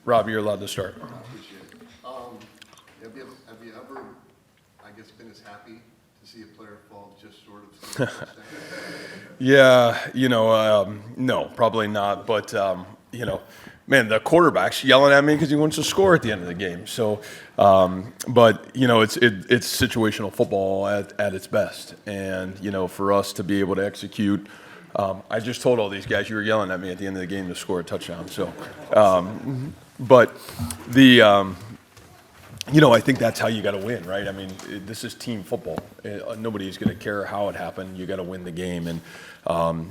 Rob, you're allowed to start. I appreciate it. Have you ever, I guess, been as happy to see a player fall just short of touchdown? Yeah, no, probably not. But, man, the quarterback's yelling at me because he wants to score at the end of the game. So, but, it's situational football at its best. And, for us to be able to execute, I just told all these guys, you were yelling at me at the end of the game to score a touchdown. So, but the, I think that's how you got to win, right? I mean, this is team football. Nobody's going to care how it happened. You got to win the game. And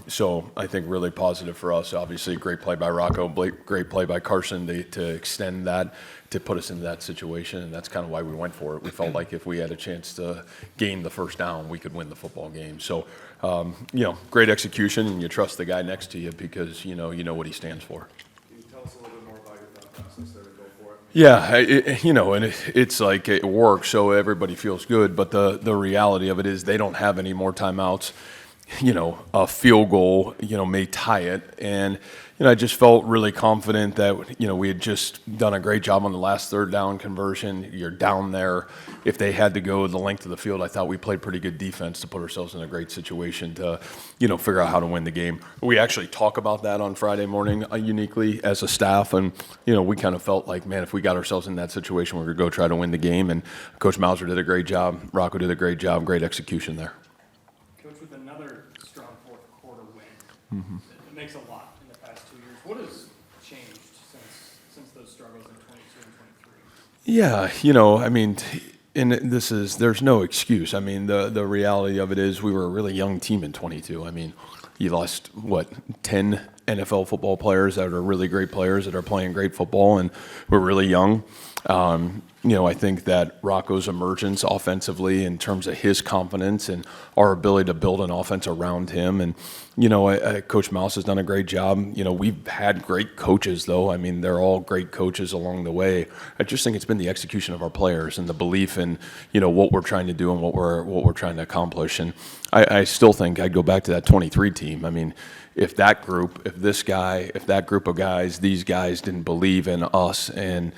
so I think really positive for us. Obviously, great play by Rocco, great play by Carson to extend that, to put us into that situation. And that's kind of why we went for it. We felt like if we had a chance to gain the first down, we could win the football game. So, great execution, and you trust the guy next to you because you know what he stands for. Can you tell us a little bit more about your thought process there to go for it? Yeah, and it's like it works, so everybody feels good. But the reality of it is they don't have any more timeouts. A field goal, may tie it. And, I just felt really confident that, we had just done a great job on the last third down conversion. You're down there. If they had to go the length of the field, I thought we played pretty good defense to put ourselves in a great situation to, figure out how to win the game. We actually talk about that on Friday morning uniquely as a staff. And, we kind of felt like, man, if we got ourselves in that situation, we're going to go try to win the game. And Coach Mauser did a great job. Rocco did a great job. Great execution there. Coach, with another strong fourth quarter win, it makes a lot in the past 2 years. What has changed since those struggles in 22 and 23? Yeah, there's no excuse. I mean, the reality of it is we were a really young team in 22. I mean, you lost, 10 NFL football players that are really great players that are playing great football, and we're really young. I think that Rocco's emergence offensively in terms of his confidence and our ability to build an offense around him. And, Coach Mouse has done a great job. We've had great coaches, though. I mean, they're all great coaches along the way. I just think it's been the execution of our players and the belief in, what we're trying to do and what we're trying to accomplish. And I still think I'd go back to that 23 team. I mean, if that group of guys, these guys didn't believe in us and,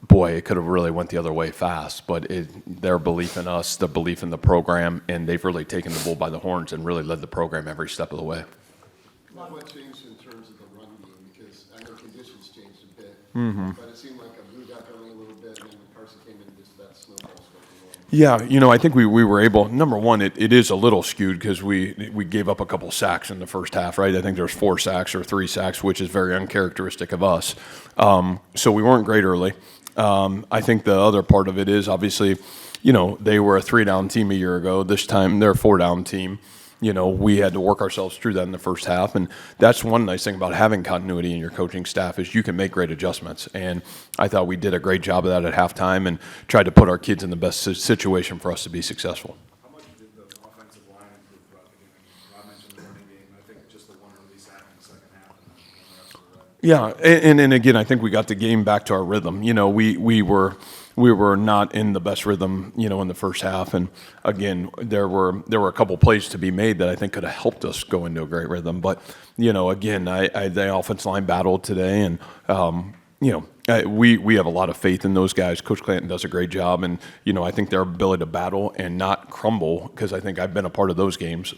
boy, it could have really went the other way fast. But their belief in us, the belief in the program, and they've really taken the bull by the horns and really led the program every step of the way. What changed in terms of the run game? Because I know conditions changed a bit, but it seemed like Abu got going a little bit, and then Carson came in and just that snowball started rolling. Yeah, I think we were able, number one, it is a little skewed because we gave up a couple sacks in the first half, right? I think there's 4 sacks or 3 sacks, which is very uncharacteristic of us. So we weren't great early. I think the other part of it is obviously, they were a 3-down team a year ago. This time they're a 4-down team. We had to work ourselves through that in the first half. And that's one nice thing about having continuity in your coaching staff is you can make great adjustments. And I thought we did a great job of that at halftime and tried to put our kids in the best situation for us to be successful. How much did the offensive line improve throughout the game? Rob mentioned the running game. I think just the one early sack in the second half and then the rest of the way. Yeah, and again, I think we got the game back to our rhythm. We were not in the best rhythm, in the first half. And again, there were a couple plays to be made that I think could have helped us go into a great rhythm. But again, the offensive line battled today, and we have a lot of faith in those guys. Coach Clanton does a great job, and I think their ability to battle and not crumble, because I think I've been a part of those games,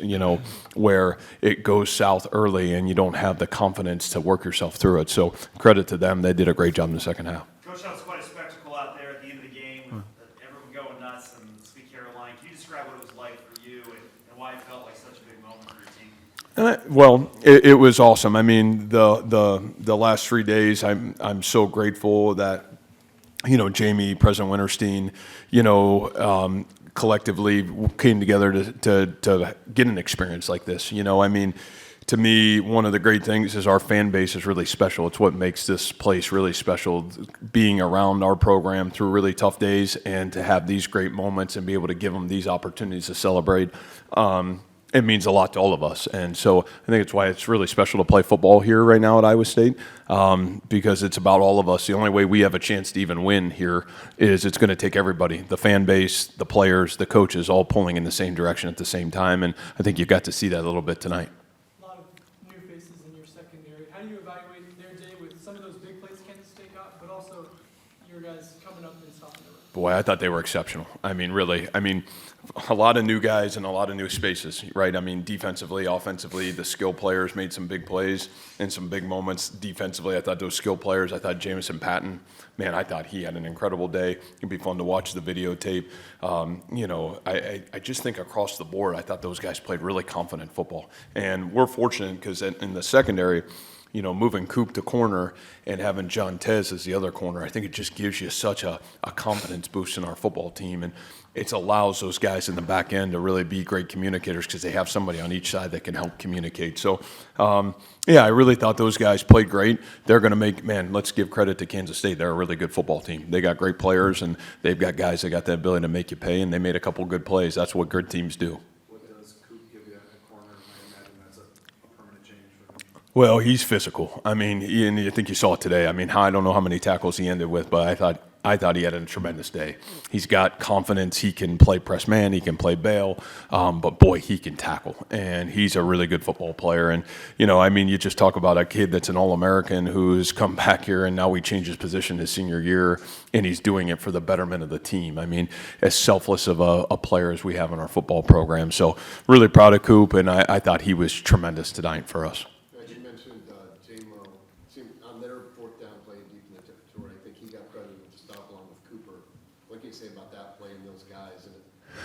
where it goes south early and you don't have the confidence to work yourself through it. So credit to them; they did a great job in the second half. Coach, that was quite a spectacle out there at the end of the game with everyone going nuts and Sweet Caroline. Can you describe what it was like for you and why it felt like such a big moment for your team? Well, it was awesome. I mean, the last 3 days, I'm so grateful that, Jamie, President Winterstein, collectively came together to get an experience like this. I mean, to me, one of the great things is our fan base is really special. It's what makes this place really special, being around our program through really tough days and to have these great moments and be able to give them these opportunities to celebrate. It means a lot to all of us. And so I think it's why it's really special to play football here right now at Iowa State, because it's about all of us. The only way we have a chance to even win here is it's going to take everybody, the fan base, the players, the coaches, all pulling in the same direction at the same time. And I think you got to see that a little bit tonight. A lot of new faces in your secondary. How do you evaluate their day with some of those big plays Kansas State Boy, I thought they were exceptional. I mean, really. I mean, a lot of new guys and a lot of new spaces, right? I mean, defensively, offensively, the skill players made some big plays and some big moments. Defensively, I thought those skill players, I thought Jamison Patton, man, I thought he had an incredible day. It'd be fun to watch the videotape. You know, I just think across the board, I thought those guys played really confident football. And we're fortunate because in the secondary, you know, moving Coop to corner and having John Tez as the other corner, I think it just gives you such a confidence boost in our football team. And it allows those guys in the back end to really be great communicators because they have somebody on each side that can help communicate. So, yeah, I really thought those guys played great. They're going to make, man, let's give credit to Kansas State. They're a really good football team. They got great players, and they've got guys that got the ability to make you pay, and they made a couple good plays. That's what good teams do. What does Coop give you at the corner? I imagine that's a permanent change for him. Well, he's physical. I mean, and I think you saw it today. I mean, I don't know how many tackles he ended with, but I thought he had a tremendous day. He's got confidence. He can play press man. He can play bail. But, boy, he can tackle. And he's a really good football player. And, you know, I mean, you just talk about a kid that's an All-American who's come back here, and now we changed his position his senior year, and he's doing it for the betterment of the team. I mean, as selfless of a player as we have in our football program. So really proud of Coop, and I thought he was tremendous tonight for us. As you mentioned, J-Mo, on their fourth down play deep in the territory, I think he got credit with the stop along with Cooper. What can you say about that play and those guys? And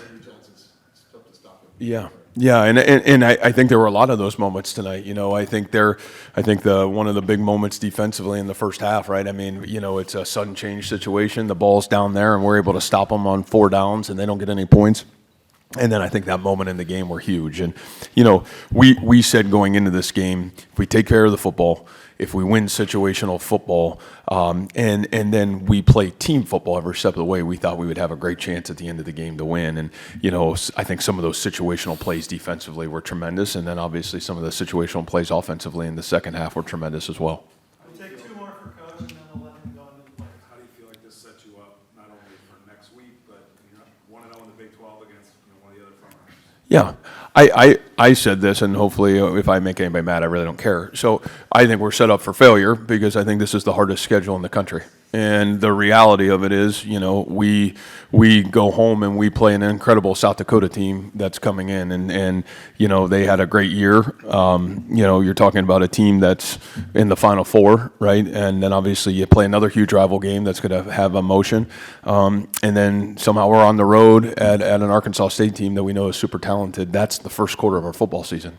Andrew Johnson's tough to stop him. Yeah, and I think there were a lot of those moments tonight. You know, I think one of the big moments defensively in the first half, right? I mean, you know, it's a sudden change situation. The ball's down there, and we're able to stop them on 4 downs, and they don't get any points. And then I think that moment in the game were huge. And, you know, we said going into this game, if we take care of the football, if we win situational football, and then we play team football every step of the way, we thought we would have a great chance at the end of the game to win. And, you know, I think some of those situational plays defensively were tremendous. And then obviously some of the situational plays offensively in the second half were tremendous as well. We'll take 2 more for Coach, and then we'll let him go into the play. How do you feel like this sets you up not only for next week, but you're 1-0 in the Big 12 against one of the other front runners? Yeah, I said this, and hopefully if I make anybody mad, I really don't care. So I think we're set up for failure because I think this is the hardest schedule in the country. And the reality of it is, you know, we go home and we play an incredible South Dakota team that's coming in, and you know, they had a great year. You know, you're talking about a team that's in the Final Four, right? And then obviously you play another huge rival game that's going to have emotion. And then somehow we're on the road at an Arkansas State team that we know is super talented. That's the first quarter of our football season.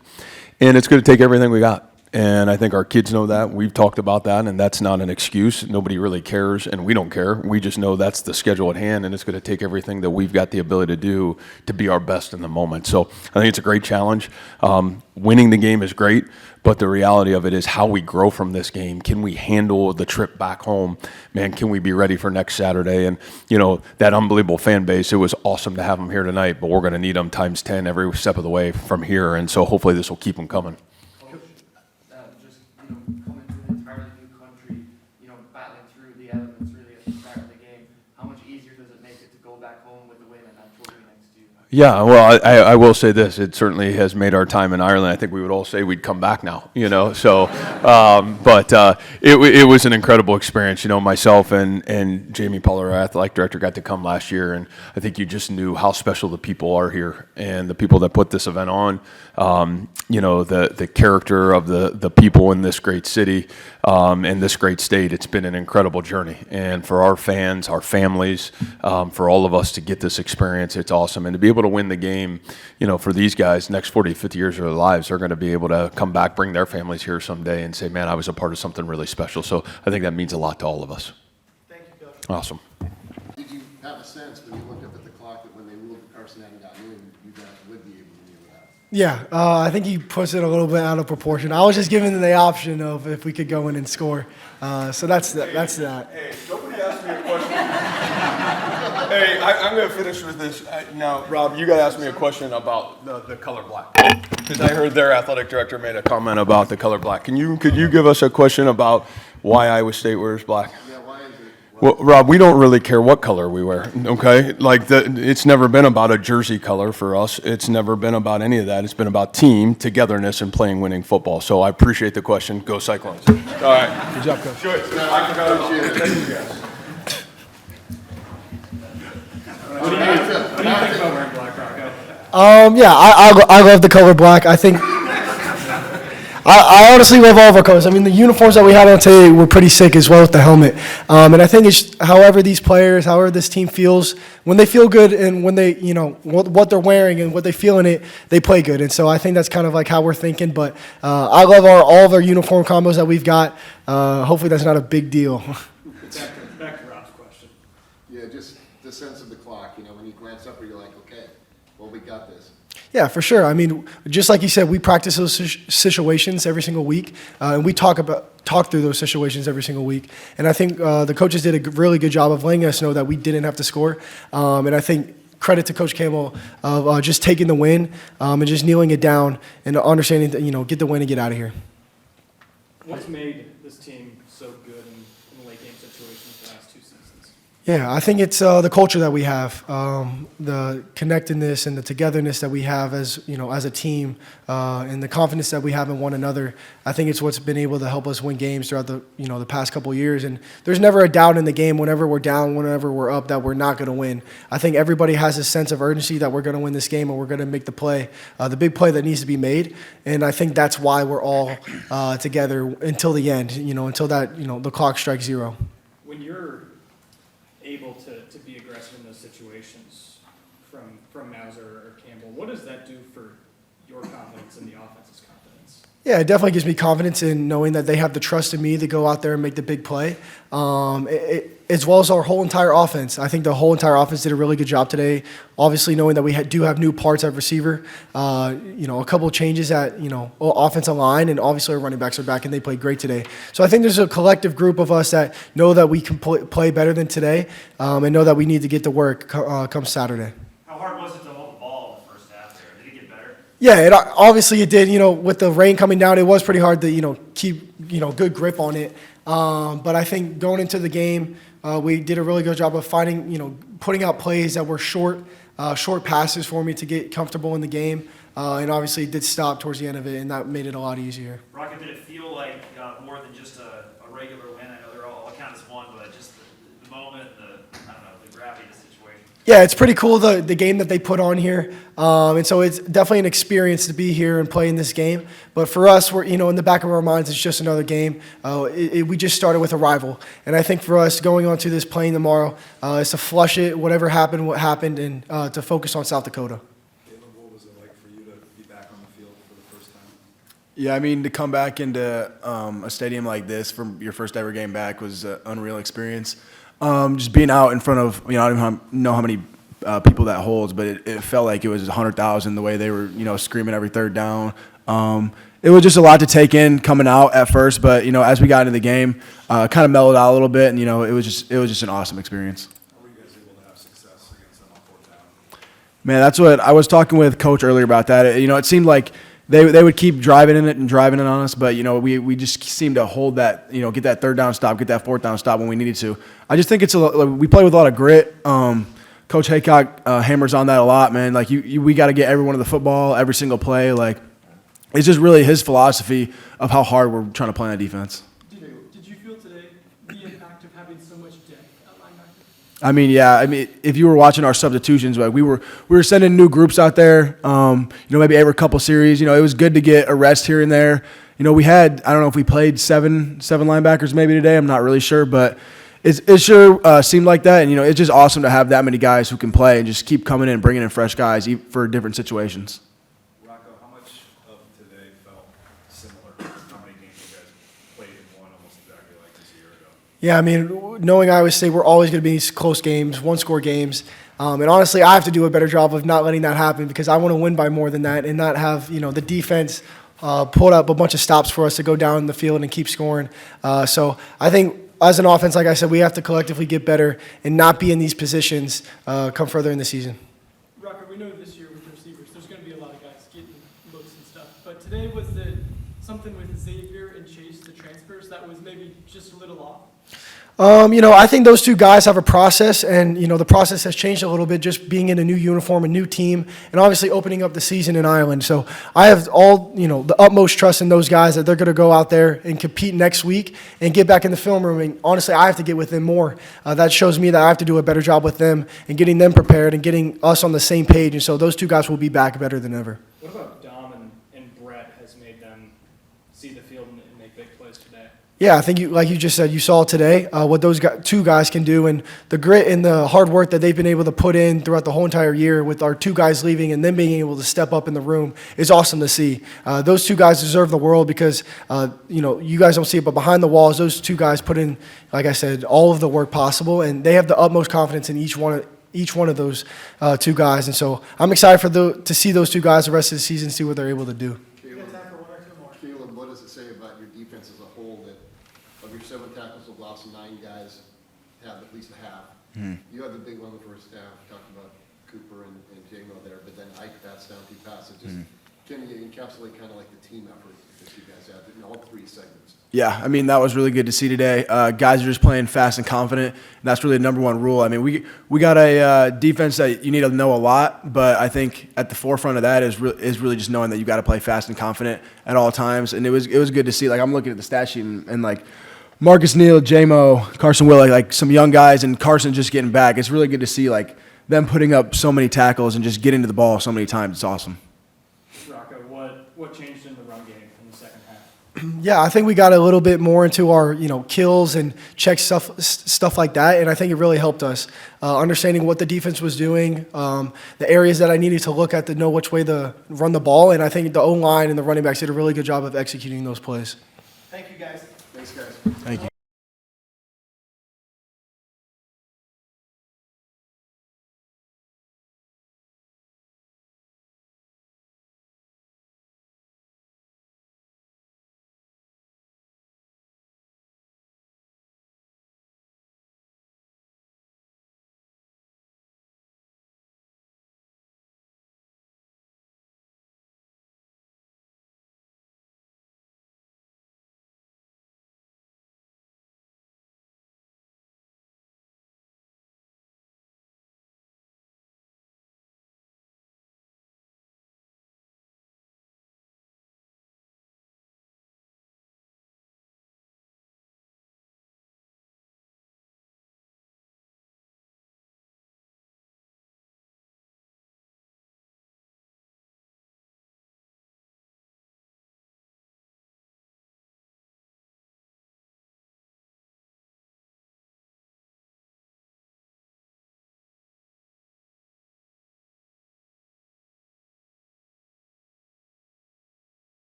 And it's going to take everything we got. And I think our kids know that. We've talked about that, and that's not an excuse. Nobody really cares, and we don't care. We just know that's the schedule at hand, and it's going to take everything that we've got the ability to do to be our best in the moment. So I think it's a great challenge. Winning the game is great, but the reality of it is how we grow from this game. Can we handle the trip back home? Man, can we be ready for next Saturday? And, you know, that unbelievable fan base, it was awesome to have them here tonight, but we're going to need them times 10 every step of the way from here, and so hopefully this will keep them coming. Coming to an entirely new country, battling through the elements really at the start of the game, how much easier does it make it to go back home with the win and have trophy next to you? Yeah, well, I will say this. It certainly has made our time in Ireland. I think we would all say we'd come back now, you know. So, but it was an incredible experience. You know, myself and Jamie Pollard, our athletic director, got to come last year, and I think you just knew how special the people are here and the people that put this event on. You know, the character of the people in this great city and this great state. It's been an incredible journey, and for our fans, our families, for all of us to get this experience, it's awesome. And to be able to win the game, you know, for these guys, next 40, 50 years of their lives, they're going to be able to come back, bring their families here someday and say, man, I was a part of something really special. So I think that means a lot to all of us. Thank you, Coach. Awesome. Did you have a sense when you looked up at the clock that when they moved Carson and got in, you guys would be able to deal with that? Yeah, I think he puts it a little bit out of proportion. I was just giving them the option of if we could go in and score. So that's that. Hey, nobody asked me a question. Hey, I'm going to finish with this. Now, Rob, you got to ask me a question about the color black. Because I heard their athletic director made a comment about the color black. Could you give us a question about why Iowa State wears black? Yeah, why is it? Well, Rob, we don't really care what color we wear, okay? Like, it's never been about a jersey color for us. It's never been about any of that. It's been about team, togetherness, and playing winning football. So I appreciate the question. Go Cyclones. All right. Good job, Coach. Good. I forgot about that. Thank you, guys. What do you think about wearing black, Rocco? Yeah, I love the color black. I think I honestly love all of our colors. I mean, the uniforms that we had on today were pretty sick as well with the helmet. And I think it's however these players, however this team feels, when they feel good and when they, what they're wearing and what they feel in it, they play good. And so I think that's kind of like how we're thinking. But I love all of our uniform combos that we've got. Hopefully that's not a big deal. Back to Rob's question. Yeah, just the sense of the clock, when you glance up, you're like, okay, well, we got this. Yeah, for sure. I mean, just like you said, we practice those situations every single week, and we talk through those situations every single week. And I think the coaches did a really good job of letting us know that we didn't have to score. And I think credit to Coach Campbell of just taking the win and just kneeling it down and understanding that get the win and get out of here. What's made this team so good in late game situations the last 2 seasons? Yeah, I think it's the culture that we have, the connectedness and the togetherness that we have as a team, and the confidence that we have in one another. I think it's what's been able to help us win games throughout the past couple of years. And there's never a doubt in the game whenever we're down, whenever we're up, that we're not going to win. I think everybody has a sense of urgency that we're going to win this game and we're going to make the play, the big play that needs to be made. And I think that's why we're all together until the end, until that the clock strikes zero. When you're able to be aggressive in those situations from Mauser or Campbell, what does that do for your confidence and the offense's confidence? Yeah, it definitely gives me confidence in knowing that they have the trust in me to go out there and make the big play, as well as our whole entire offense. I think the whole entire offense did a really good job today. Obviously, knowing that we do have new parts at receiver, a couple of changes at offensive line, and obviously our running backs are back and they played great today. So I think there's a collective group of us that know that we can play better than today, and know that we need to get to work come Saturday. How hard was it to hold the ball in the first half there? Did it get better? Yeah, obviously it did. With the rain coming down, it was pretty hard to keep good grip on it. But I think going into the game, we did a really good job of putting out plays that were short passes for me to get comfortable in the game. And obviously it did stop towards the end of it, and that made it a lot easier. Rocket, did it feel like more than just a regular win? I know they're all count as one, but just the moment, the gravity of the situation. Yeah, it's pretty cool, the game that they put on here. And so it's definitely an experience to be here and play in this game. But for us, we're, in the back of our minds, it's just another game. We just started with a rival. And I think for us, going on to this playing tomorrow, is to flush it, whatever happened, what happened, and to focus on South Dakota. Caleb, what was it like for you to be back on the field for the first time? Yeah, I mean, to come back into a stadium like this from your first ever game back was an unreal experience. Just being out in front of, I don't know how many people that holds, but it felt like it was 100,000 the way they were, screaming every third down. It was just a lot to take in coming out at first, but, as we got into the game, kind of mellowed out a little bit, and, it was just an awesome experience. How were you guys able to have success against them on fourth down? Man, that's what I was talking with Coach earlier about that. It seemed like they would keep driving it on us, but we just seemed to hold that, get that third down stop, get that fourth down stop when we needed to. I just think we play with a lot of grit. Coach Haycock hammers on that a lot, man. Like we got to get everyone to the football, every single play. Like it's just really his philosophy of how hard we're trying to play on defense. Did you feel today the impact of having so much depth at linebacker? I mean, if you were watching our substitutions, like we were sending new groups out there. Maybe every couple series. It was good to get a rest here and there. We had, I don't know if we played seven linebackers maybe today. I'm not really sure, but it sure seemed like that. And it's just awesome to have that many guys who can play and just keep coming in, bringing in fresh guys for different situations. Rocco, how much of today felt similar to how many games you guys played and won almost exactly like this a year ago? Yeah, I mean, knowing Iowa State, we're always going to be these close games, one-score games. And honestly, I have to do a better job of not letting that happen because I want to win by more than that and not have, the defense pull up a bunch of stops for us to go down the field and keep scoring. So I think as an offense, like I said, we have to collectively get better and not be in these positions come further in the season. Rocker, we know this year with receivers, there's going to be a lot of guys getting looks and stuff. But today was the something with Xavier and Chase, the transfers, that was maybe just a little off? I think those two guys have a process, and the process has changed a little bit, just being in a new uniform, a new team, and obviously opening up the season in Ireland. So I have all the utmost trust in those guys that they're going to go out there and compete next week and get back in the film room. And honestly, I have to get with them more. That shows me that I have to do a better job with them and getting them prepared and getting us on the same page. And so those two guys will be back better than ever. What about Dom and Brett has made them see the field and make big plays today? Yeah, I think like you just said, you saw today what those two guys can do, and the grit and the hard work that they've been able to put in throughout the whole entire year with our two guys leaving and them being able to step up in the room is awesome to see. Those two guys deserve the world because, you guys don't see it, but behind the walls, those two guys put in, like I said, all of the work possible, and they have the utmost confidence in each one of those two guys. And so I'm excited to see those two guys the rest of the season, see what they're able to do. Caleb, what does it say about your defense as a whole that of your 7 tackles of loss, 9 guys have at least a half? You had the big one in the first half, talking about Cooper and J-Mo there, but then Ike pass down, he pass it. Just can you encapsulate kind of like the team effort that you guys have in all 3 segments? Yeah, I mean, that was really good to see today. Guys are just playing fast and confident. And that's really the number one rule. I mean, we got a defense that you need to know a lot, but I think at the forefront of that is really just knowing that you got to play fast and confident at all times. And it was good to see. Like, I'm looking at the stat sheet and like Marcus Neal, J-Mo, Carson Willick, like some young guys, and Carson just getting back. It's really good to see like them putting up so many tackles and just getting to the ball so many times. It's awesome. Rocco, what changed in the run game in the second half? Yeah, I think we got a little bit more into our, kills and check stuff like that, and I think it really helped us understanding what the defense was doing, the areas that I needed to look at to know which way to run the ball, and I think the O-line and the running backs did a really good job of executing those plays. Thank you, guys. Thanks, guys. Thank you.